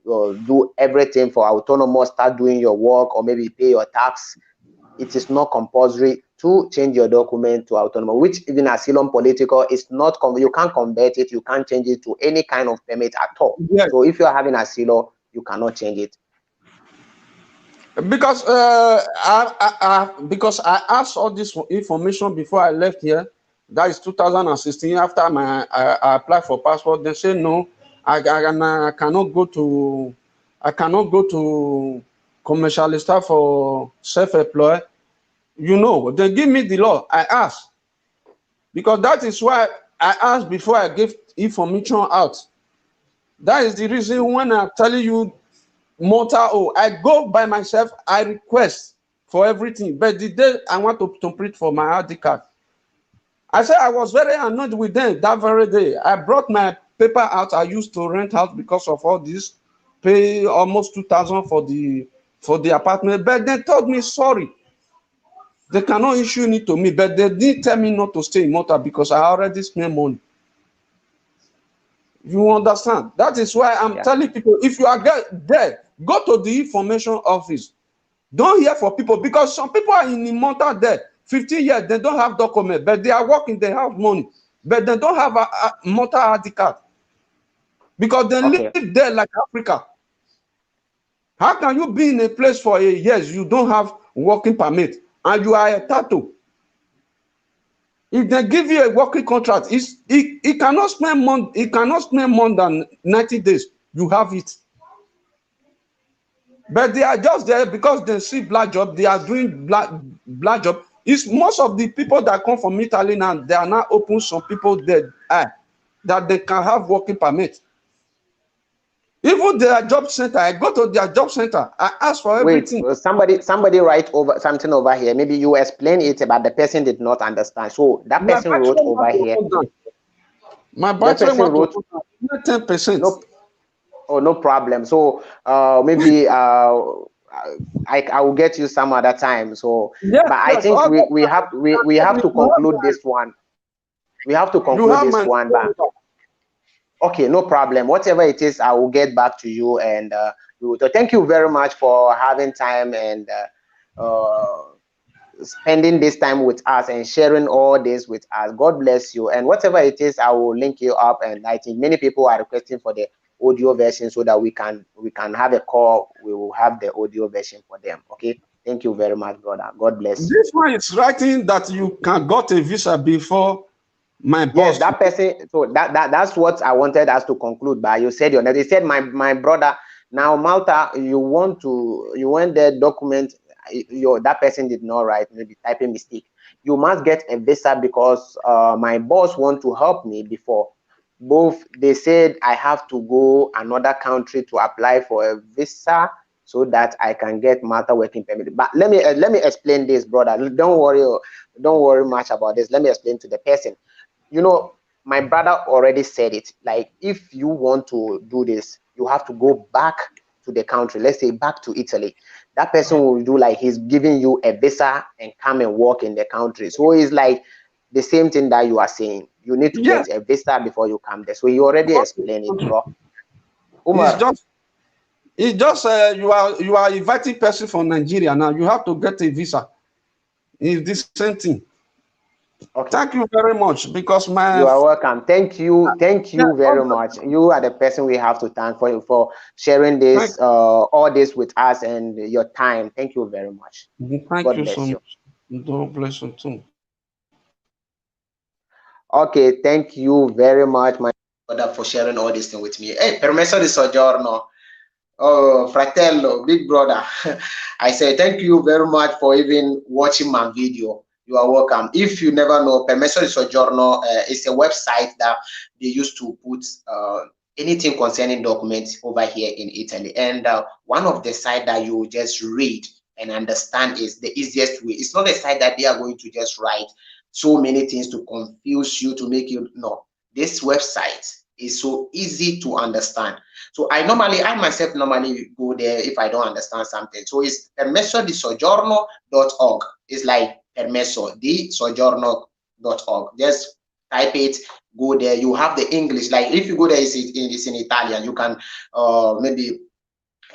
do everything for autonomous, start doing your work, or maybe pay your tax. It is not compulsory to change your document to autonomous, which even asylum political is not. You can't convert it, you can't change it to any kind of permit at all. Yes. So if you are having asylum, you cannot change it. Because because I asked all this information before I left here. That is 2016. After I applied for passport, they say no, I cannot go to commercialista for self-employed. You know, they give me the law. I asked, because that is why I asked before I gave information out. That is the reason when I'm telling you, Malta, oh, I go by myself, I request for everything. But the day I want to print for my ID card, I said I was very annoyed with them that very day. I brought my paper out. I used to rent out because of all this, pay almost 2,000 for the apartment. But they told me sorry, they cannot issue it to me. But they didn't tell me not to stay in Malta because I already spent money. You understand? That is why I'm telling people, if you are there, go to the information office. Don't hear for people, because some people are in Malta there, 15 years, they don't have document, but they are working, they have money, but they don't have a Malta ID card because they live there like Africa. How can you be in a place for years you don't have working permit and you are a tattoo? If they give you a working contract, it cannot spend more than 90 days. You have it. But they are just there because they see black job. They are doing black job. It's most of the people that come from Italy now. They are now open some people there that they can have working permit. Even their job center, I go to their job center. I ask for everything. Wait, somebody write over something over here. Maybe you explain it, but the person did not understand. So that person wrote over here. My bachelor wrote 10%. No, oh, no problem. So maybe I will get you some other time. So, but I think we have to conclude this one. We have to conclude this one. But okay, no problem. Whatever it is, I will get back to you. And so thank you very much for having time and spending this time with us and sharing all this with us. God bless you. And whatever it is, I will link you up. And I think many people are requesting for the audio version so that we can have a call. We will have the audio version for them. Okay. Thank you very much, brother. God bless you. This one is writing that you can got a visa before my boss. Yes, that person. So that's what I wanted us to conclude by. You said your name. They said my brother. Now Malta, you want the document. That person did not write, maybe typing mistake. You must get a visa because my boss want to help me before. Both they said I have to go another country to apply for a visa so that I can get Malta working permit. But let me explain this, brother. Don't worry much about this. Let me explain to the person. You know, my brother already said it. Like, if you want to do this, you have to go back to the country. Let's say back to Italy. That person will do like he's giving you a visa and come and work in the country. So it's like the same thing that you are saying. You need to get a visa before you come there. So you already explained it, bro. Umar. It's just you are inviting person from Nigeria now. You have to get a visa. It's the same thing. Okay. Thank you very much, because you are welcome. Thank you very much. You are the person we have to thank for sharing this all this with us and your time. Thank you very much. Thank you so much. God bless you too. Okay, thank you very much, my brother, for sharing all this thing with me. Hey, Permesso Di Soggiorno. Oh, fratello, big brother. I say thank you very much for even watching my video. You are welcome. If you never know, Permesso Di Soggiorno is a website that they used to put anything concerning documents over here in Italy. And one of the sites that you just read and understand is the easiest way. It's not a site that they are going to just write so many things to confuse you, to make you know. This website is so easy to understand. So I myself normally go there if I don't understand something. So it's permessodisoggiorno.org. It's like Permesso Di Soggiorno.org. Just type it, go there. You have the English. Like if you go there, it's in Italian. You can maybe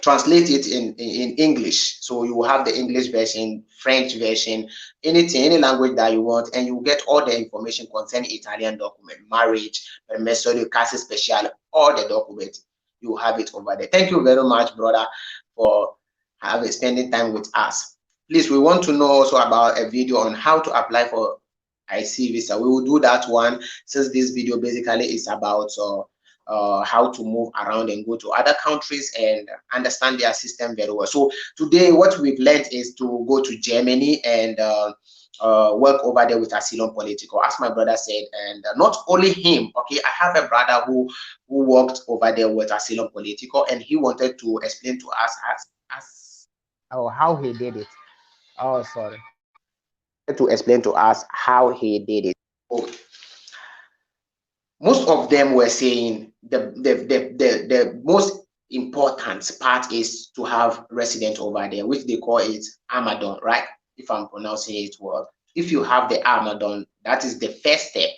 translate it in English. So you will have the English version, French version, anything, any language that you want, and you get all the information concerning Italian document, marriage, permesso di casa speciale, all the documents. You have it over there. Thank you very much, brother, for spending time with us. Please, we want to know also about a video on how to apply for IC visa. We will do that one, since this video basically is about how to move around and go to other countries and understand their system very well. So today what we've learned is to go to Germany and work over there with Asylum Political, as my brother said. And not only him, okay, I have a brother who worked over there with Asylum Political, and he wanted to explain to us how he did it. Oh, sorry. To explain to us how he did it. So, most of them were saying the most important part is to have resident over there, which they call it Amadon, right? If I'm pronouncing it well. If you have the Amadon, that is the first step.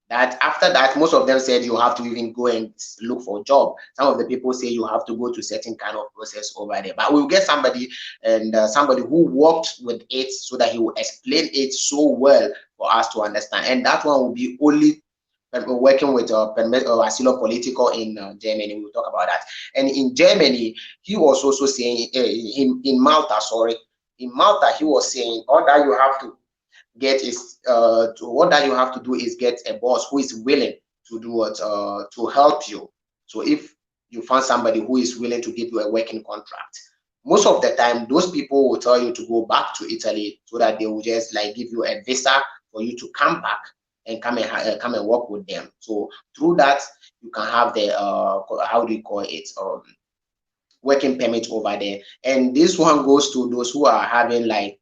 That after that, most of them said you have to even go and look for a job. Some of the people say you have to go to certain kind of process over there. But we'll get somebody, and somebody who worked with it, so that he will explain it so well for us to understand. And that one will be only working with Asylum Political in Germany. We'll talk about that. And in Germany, he was also saying in Malta, sorry, in Malta, he was saying all that you have to get is what that you have to do is get a boss who is willing to do it to help you. So if you find somebody who is willing to give you a working contract, most of the time those people will tell you to go back to Italy, so that they will just like give you a visa for you to come back and come and work with them. So through that you can have the how do you call it, working permit over there. And this one goes to those who are having like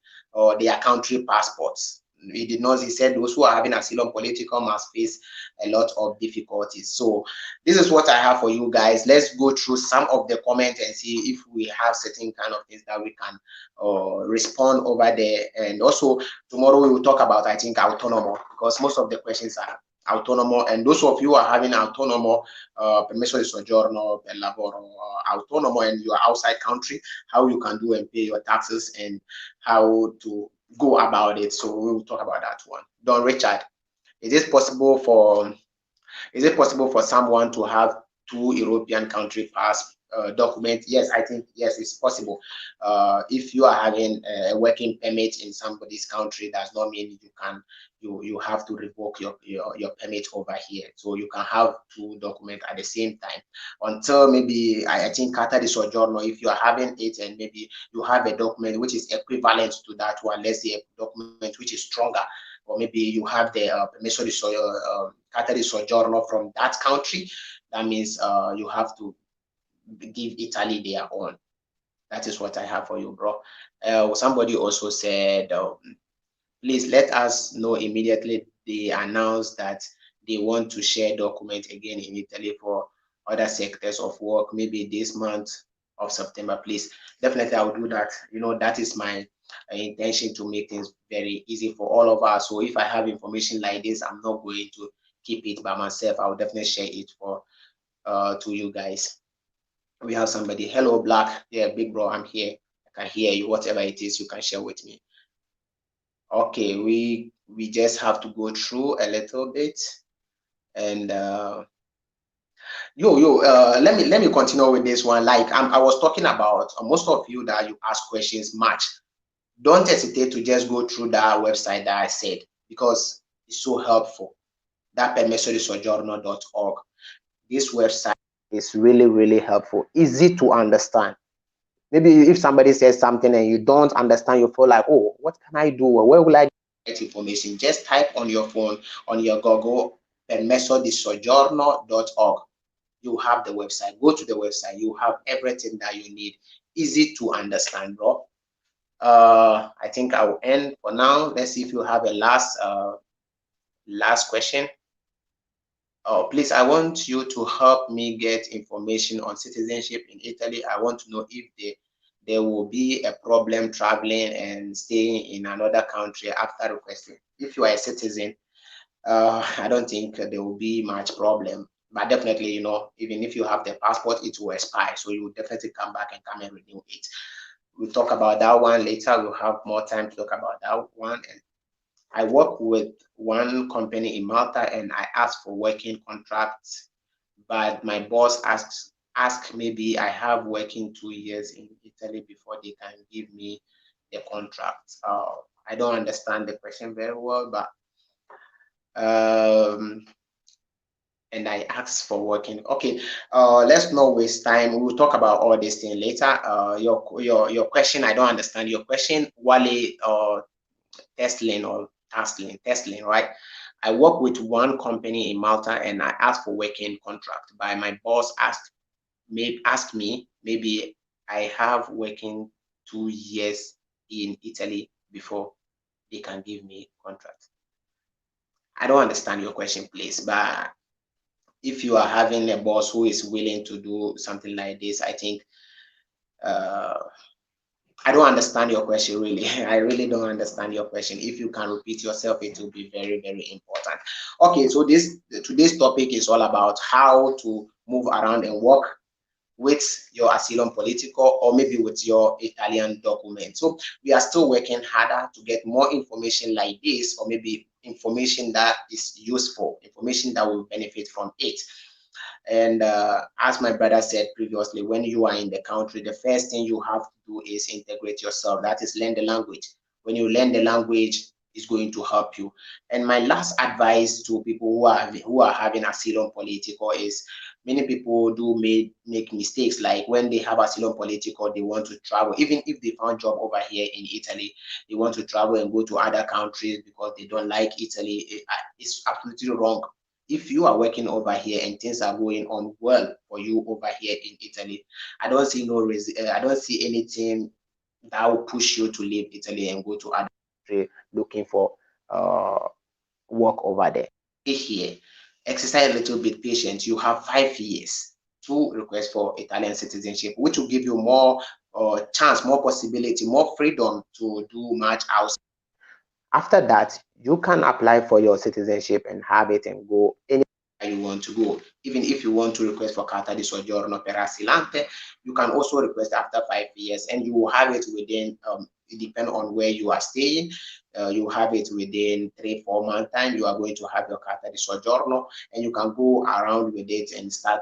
their country passports. He did not, he said those who are having Asylum Political must face a lot of difficulties. So this is what I have for you guys. Let's go through some of the comments and see if we have certain kind of things that we can respond over there. And also tomorrow we will talk about, I think, autonomo, because most of the questions are autonomo. And those of you who are having autonomo, permesso di soggiorno per lavoro, autonomo, and you are outside country, how you can do and pay your taxes and how to go about it. So we will talk about that one. Don Richard, is it possible for someone to have 2 European country pass documents? Yes, I think yes, it's possible. If you are having a working permit in somebody's country, does not mean you have to revoke your permit over here. So you can have 2 documents at the same time, until maybe I think Carta di Soggiorno, if you are having it and maybe you have a document which is equivalent to that one, let's say a document which is stronger, or maybe you have the Permesso di Carta di Soggiorno from that country, that means you have to give Italy their own. That is what I have for you, bro. Somebody also said, please let us know immediately they announce that they want to share documents again in Italy for other sectors of work, maybe this month of September. Please, definitely I will do that. You know, that is my intention, to make things very easy for all of us. So if I have information like this, I'm not going to keep it by myself. I will definitely share it for to you guys. We have somebody. Hello, Black. Yeah, big bro, I'm here. I can hear you. Whatever it is, you can share with me. Okay, we just have to go through a little bit, and let me continue with this one. Like I was talking about, most of you that you ask questions much, don't hesitate to just go through that website that I said, because it's so helpful. That permessodisoggiorno.org. This website is really helpful, easy to understand. Maybe if somebody says something and you don't understand, you feel like, oh, what can I do? Where will I get information? Just type on your phone, on your Google, permessodisoggiorno.org. You have the website. Go to the website. You have everything that you need. Easy to understand, bro. I think I will end for now. Let's see if you have a last question. Oh, please, I want you to help me get information on citizenship in Italy. I want to know if there will be a problem traveling and staying in another country after requesting. If you are a citizen, I don't think there will be much problem. But definitely, you know, even if you have the passport, it will expire. So you will definitely come back and come and renew it. We'll talk about that one later. We'll have more time to talk about that one. And I work with one company in Malta and I asked for working contracts, but my boss asked maybe I have working 2 years in Italy before they can give me the contract. I don't understand the question very well, but and I asked for working. Okay, let's not waste time. We'll talk about all this thing later. Your question, I don't understand your question, Wale, Testlin, right? I work with one company in Malta and I asked for working contract, but my boss asked me maybe I have working 2 years in Italy before they can give me contract. I don't understand your question, please, but if you are having a boss who is willing to do something like this, I think I don't understand your question really. I really don't understand your question. If you can repeat yourself, it will be very, very important. Okay, so today's topic is all about how to move around and work with your asylum political or maybe with your Italian document. So we are still working harder to get more information like this, or maybe information that is useful, information that will benefit from it. And as my brother said previously, when you are in the country, the first thing you have to do is integrate yourself. That is, learn the language. When you learn the language, it's going to help you. And my last advice to people who are having asylum political is, many people do make mistakes. Like when they have asylum political, they want to travel. Even if they found job over here in Italy, they want to travel and go to other countries because they don't like Italy. It's absolutely wrong. If you are working over here and things are going on well for you over here in Italy, I don't see no reason. I don't see anything that will push you to leave Italy and go to other country looking for work over there. Stay here, exercise a little bit patience. You have 5 years to request for Italian citizenship, which will give you more chance, more possibility, more freedom to do much outside. After that, you can apply for your citizenship and have it and go anywhere you want to go. Even if you want to request for Carta di Soggiorno per Asilante, you can also request after 5 years and you will have it within, it depends on where you are staying. You have it within 3-4 month time. You are going to have your Carta di Soggiorno and you can go around with it and start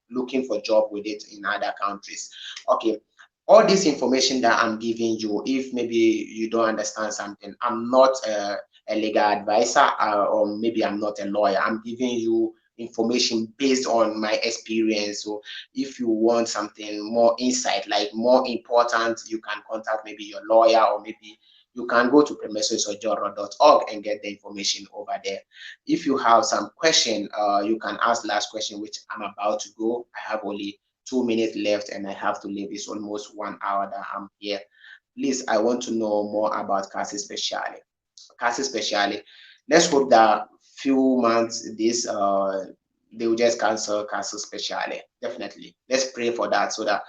looking for job with it in other countries. Okay, all this information that I'm giving you, if maybe you don't understand something, I'm not a legal advisor, or maybe I'm not a lawyer. I'm giving you information based on my experience. So if you want something more insight, like more important, you can contact maybe your lawyer, or maybe you can go to permessosoggiorno.org and get the information over there. If you have some question, you can ask last question, which I'm about to go. I have only 2 minutes left and I have to leave. It's almost 1 hour that I'm here. Please, I want to know more about Case Speciale. Case Speciale. Let's hope that few months this they will just cancel Case Speciale. Definitely. Let's pray for that so that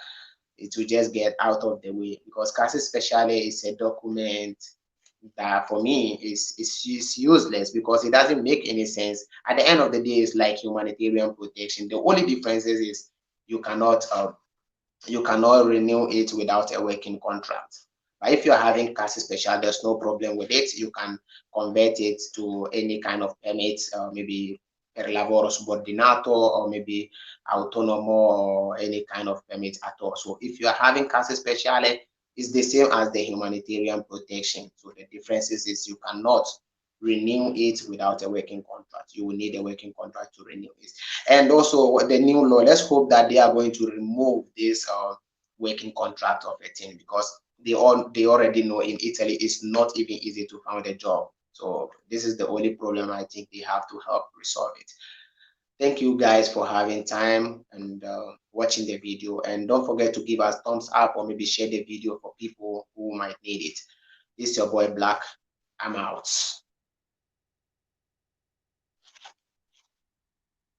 it will just get out of the way, because Case Speciale is a document that for me is useless because it doesn't make any sense. At the end of the day, it's like humanitarian protection. The only difference is you cannot renew it without a working contract. But if you're having Case Speciale, there's no problem with it. You can convert it to any kind of permit, maybe per lavoro subordinato or maybe autonomo or any kind of permit at all. So if you are having Case Speciale, it's the same as the humanitarian protection. So the difference is you cannot renew it without a working contract. You will need a working contract to renew it. And also the new law, let's hope that they are going to remove this working contract of a thing, because they already know in Italy it's not even easy to find a job. So this is the only problem I think they have to help resolve it. Thank you guys for having time and watching the video, and don't forget to give us thumbs up or maybe share the video for people who might need it. This is your boy Black. I'm out.